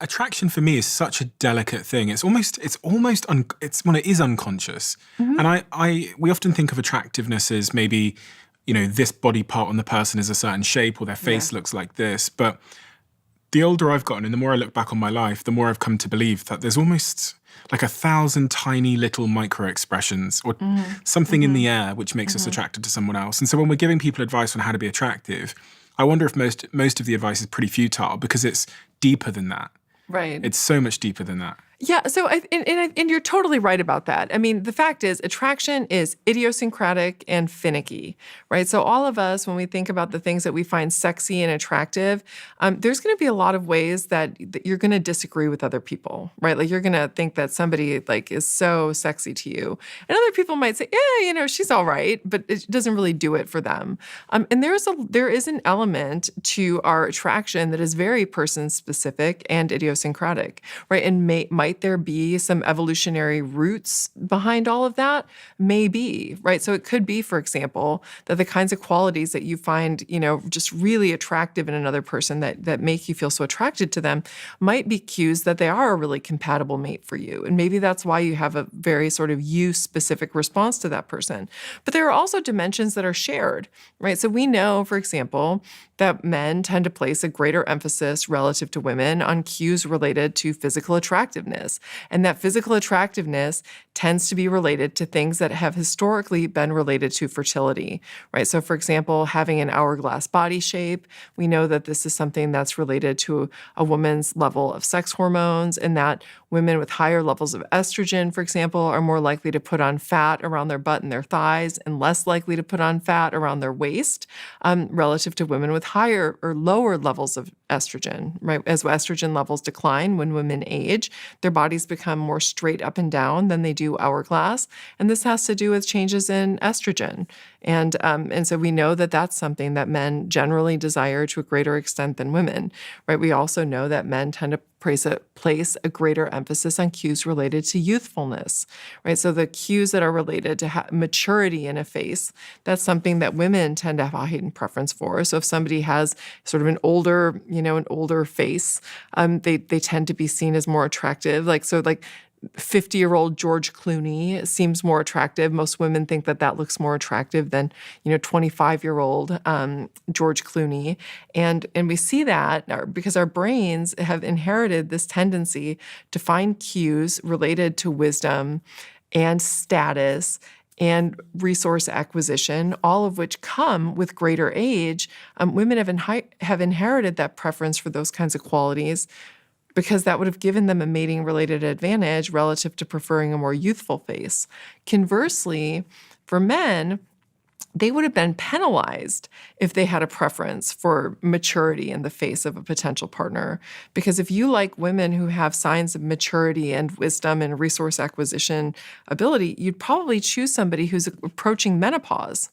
attraction for me is such a delicate thing. It is unconscious. Mm-hmm. And we often think of attractiveness as maybe, this body part on the person is a certain shape or their face looks like this. But the older I've gotten and the more I look back on my life, the more I've come to believe that there's almost like 1,000 tiny little micro expressions or something in the air which makes us attracted to someone else. And so when we're giving people advice on how to be attractive, I wonder if most of the advice is pretty futile because it's deeper than that. Right. It's so much deeper than that. Yeah, so and you're totally right about that. I mean, the fact is attraction is idiosyncratic and finicky, right? So all of us, when we think about the things that we find sexy and attractive, there's going to be a lot of ways that you're going to disagree with other people, right? Like you're going to think that somebody like is so sexy to you. And other people might say, yeah, she's all right, but it doesn't really do it for them. And there is an element to our attraction that is very person-specific and idiosyncratic, right? And might there be some evolutionary roots behind all of that? Maybe, right? So it could be, for example, that the kinds of qualities that you find, just really attractive in another person that make you feel so attracted to them might be cues that they are a really compatible mate for you. And maybe that's why you have a very sort of you-specific response to that person. But there are also dimensions that are shared, right? So we know, for example, that men tend to place a greater emphasis relative to women on cues related to physical attractiveness. And that physical attractiveness tends to be related to things that have historically been related to fertility, right? So for example, having an hourglass body shape, we know that this is something that's related to a woman's level of sex hormones, and that women with higher levels of estrogen, for example, are more likely to put on fat around their butt and their thighs and less likely to put on fat around their waist relative to women with higher or lower levels of estrogen, right? As estrogen levels decline when women age, their bodies become more straight up and down than they do hourglass. And this has to do with changes in estrogen. And so we know that that's something that men generally desire to a greater extent than women, right? We also know that men tend to place a greater emphasis on cues related to youthfulness, right? So the cues that are related to maturity in a face, that's something that women tend to have a heightened preference for. So if somebody has sort of an older face, they tend to be seen as more attractive. Like 50-year-old George Clooney seems more attractive. Most women think that looks more attractive than, 25-year-old George Clooney. And we see that because our brains have inherited this tendency to find cues related to wisdom and status and resource acquisition, all of which come with greater age. Women have inherited that preference for those kinds of qualities because that would have given them a mating-related advantage relative to preferring a more youthful face. Conversely, for men, they would have been penalized if they had a preference for maturity in the face of a potential partner. Because if you like women who have signs of maturity and wisdom and resource acquisition ability, you'd probably choose somebody who's approaching menopause,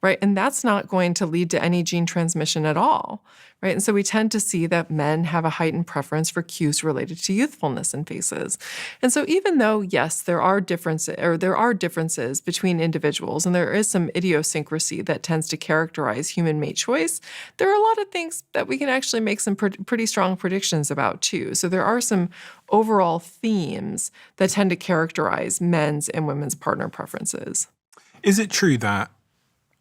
right? And that's not going to lead to any gene transmission at all, right? And so we tend to see that men have a heightened preference for cues related to youthfulness in faces. And so even though, yes, there are differences between individuals, and there is some idiosyncrasy that tends to characterize human mate choice, there are a lot of things that we can actually make some pretty strong predictions about too. So there are some overall themes that tend to characterize men's and women's partner preferences. Is it true that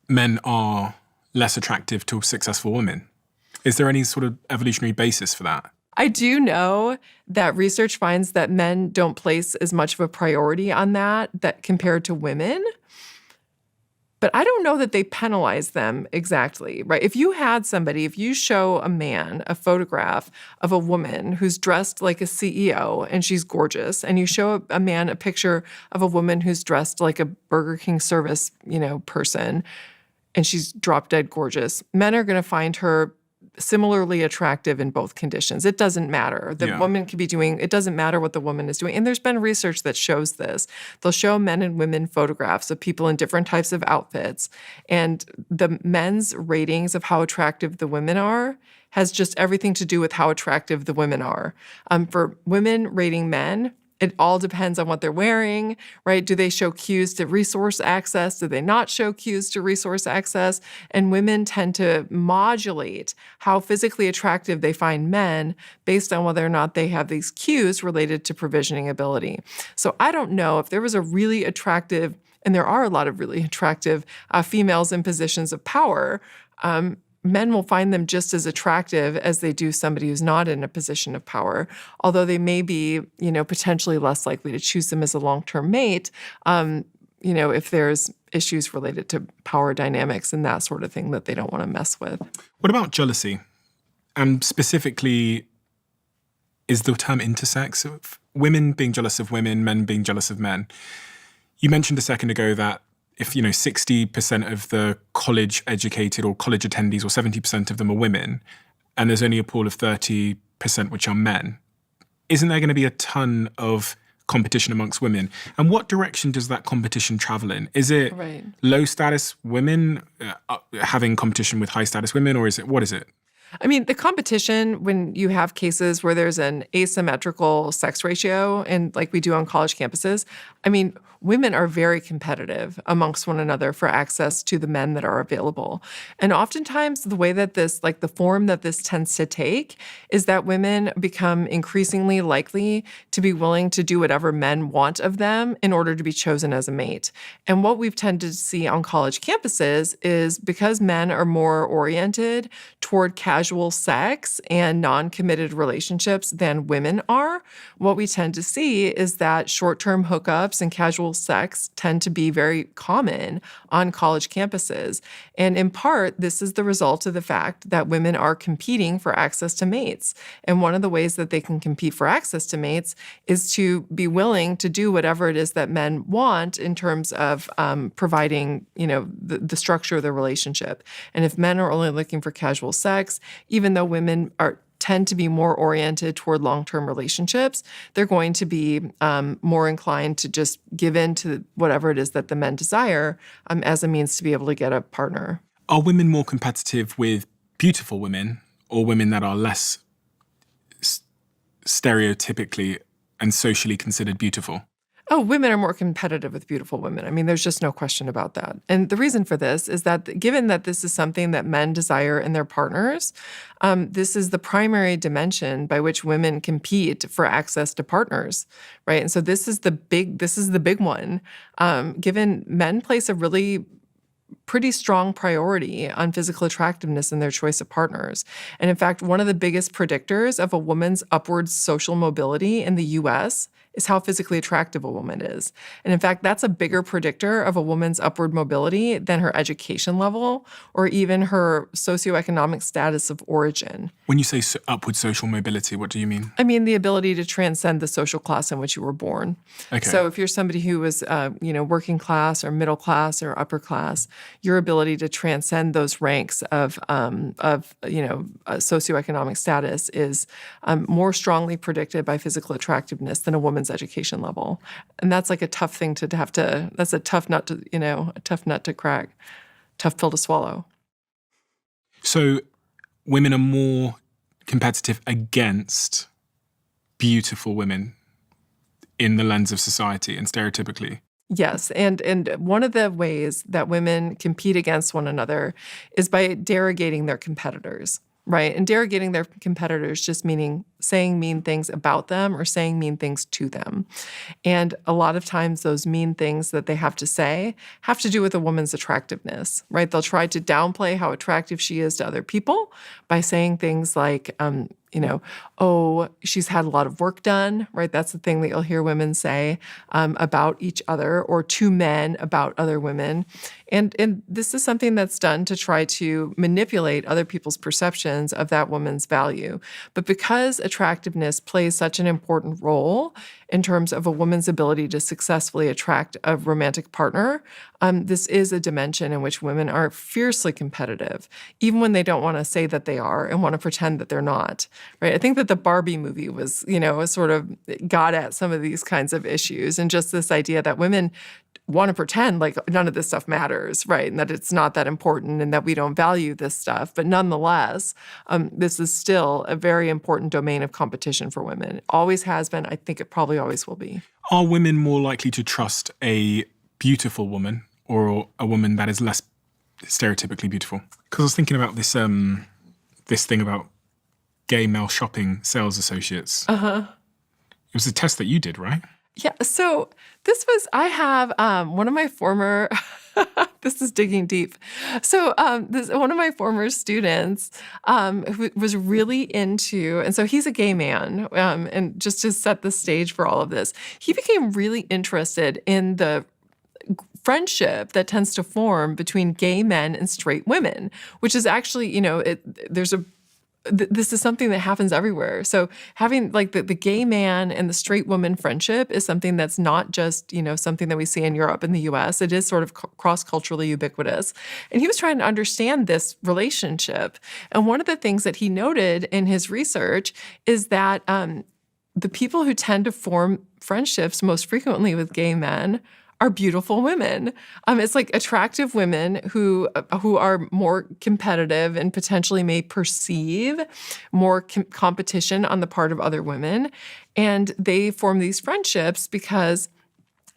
men are less attractive to successful women? Is there any sort of evolutionary basis for that? I do know that research finds that men don't place as much of a priority on that compared to women. But I don't know that they penalize them exactly, right? If you show a man a photograph of a woman who's dressed like a CEO and she's gorgeous, and you show a man a picture of a woman who's dressed like a Burger King service, person, and she's drop dead gorgeous, men are going to find her similarly attractive in both conditions. It doesn't matter. Woman could be doing, it doesn't matter what the woman is doing. And there's been research that shows this. They'll show men and women photographs of people in different types of outfits. And the men's ratings of how attractive the women are has just everything to do with how attractive the women are. For women rating men, It all depends on what they're wearing, right? Do they show cues to resource access? Do they not show cues to resource access? And women tend to modulate how physically attractive they find men based on whether or not they have these cues related to provisioning ability. So I don't know if there was a really attractive, and there are a lot of really attractive females in positions of power, men will find them just as attractive as they do somebody who's not in a position of power, although they may be, potentially less likely to choose them as a long-term mate, if there's issues related to power dynamics and that sort of thing that they don't want to mess with. What about jealousy? And specifically, is the term intersex, of women being jealous of women, men being jealous of men? You mentioned a second ago that if, 60% of the college educated or college attendees or 70% of them are women, and there's only a pool of 30% which are men, isn't there going to be a ton of competition amongst women? And what direction does that competition travel in? Is it low status women having competition with high status women, or what is it? I mean, the competition, when you have cases where there's an asymmetrical sex ratio, and like we do on college campuses, I mean, women are very competitive amongst one another for access to the men that are available. And oftentimes the way that this, like the form that this tends to take, is that women become increasingly likely to be willing to do whatever men want of them in order to be chosen as a mate. And what we've tended to see on college campuses is because men are more oriented toward casual sex and non-committed relationships than women are, what we tend to see is that short-term hookups and casual sex tend to be very common on college campuses. And in part, this is the result of the fact that women are competing for access to mates. And one of the ways that they can compete for access to mates is to be willing to do whatever it is that men want in terms of providing, the structure of the relationship. And if men are only looking for casual sex, even though women tend to be more oriented toward long-term relationships, they're going to be more inclined to just give in to whatever it is that the men desire as a means to be able to get a partner. Are women more competitive with beautiful women or women that are less stereotypically and socially considered beautiful? Oh, women are more competitive with beautiful women. I mean, there's just no question about that. And the reason for this is that given that this is something that men desire in their partners, this is the primary dimension by which women compete for access to partners, right? And so this is the big one. Given men place a really pretty strong priority on physical attractiveness in their choice of partners. And in fact, one of the biggest predictors of a woman's upward social mobility in the US is how physically attractive a woman is. And in fact, that's a bigger predictor of a woman's upward mobility than her education level or even her socioeconomic status of origin. When you say upward social mobility, what do you mean? I mean the ability to transcend the social class in which you were born. Okay. So if you're somebody who was, working class or middle class or upper class, your ability to transcend those ranks of socioeconomic status is more strongly predicted by physical attractiveness than a woman's education level. And that's like a tough thing that's a tough nut to crack, tough pill to swallow. So women are more competitive against beautiful women in the lens of society and stereotypically. Yes, and one of the ways that women compete against one another is by derogating their competitors, right? And derogating their competitors just meaning saying mean things about them or saying mean things to them. And a lot of times those mean things that they have to say have to do with a woman's attractiveness, right? They'll try to downplay how attractive she is to other people by saying things like, oh, she's had a lot of work done, right? That's the thing that you'll hear women say about each other or to men about other women. And this is something that's done to try to manipulate other people's perceptions of that woman's value. But because attractiveness plays such an important role in terms of a woman's ability to successfully attract a romantic partner, this is a dimension in which women are fiercely competitive, even when they don't want to say that they are and want to pretend that they're not. right? I think that the Barbie movie was, sort of got at some of these kinds of issues, and just this idea that women want to pretend like none of this stuff matters, right? And that it's not that important and that we don't value this stuff. But nonetheless, this is still a very important domain of competition for women. It always has been. I think it probably always will be. Are women more likely to trust a beautiful woman or a woman that is less stereotypically beautiful? Because I was thinking about this this thing about gay male shopping sales associates. Uh-huh. It was a test that you did, right? Yeah. So I have one of my former, this is digging deep. So one of my former students who was really into, and so he's a gay man, and just to set the stage for all of this, he became really interested in the friendship that tends to form between gay men and straight women, which is actually, this is something that happens everywhere. So having like the gay man and the straight woman friendship is something that's not just, something that we see in Europe and the US. It is sort of cross-culturally ubiquitous. And he was trying to understand this relationship. And one of the things that he noted in his research is that the people who tend to form friendships most frequently with gay men are beautiful women. It's like attractive women who are more competitive and potentially may perceive more competition on the part of other women. And they form these friendships because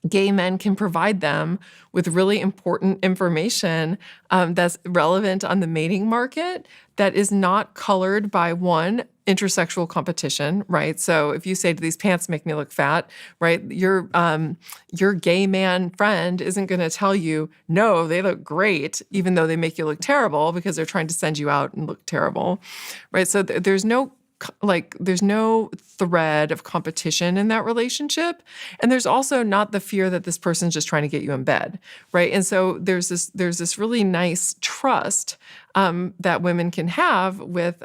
gay men can provide them with really important information that's relevant on the mating market that is not colored by one, intersexual competition, right? So if you say to these pants make me look fat, right, your gay man friend isn't going to tell you, no, they look great, even though they make you look terrible because they're trying to send you out and look terrible, right? So there's no thread of competition in that relationship. And there's also not the fear that this person's just trying to get you in bed, right? And so there's this really nice trust that women can have with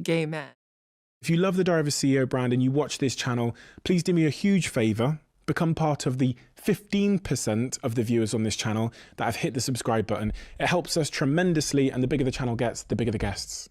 gay men. If you love the Diary of a CEO brand and you watch this channel, please do me a huge favor. Become part of the 15% of the viewers on this channel that have hit the subscribe button. It helps us tremendously, and the bigger the channel gets, the bigger the guests.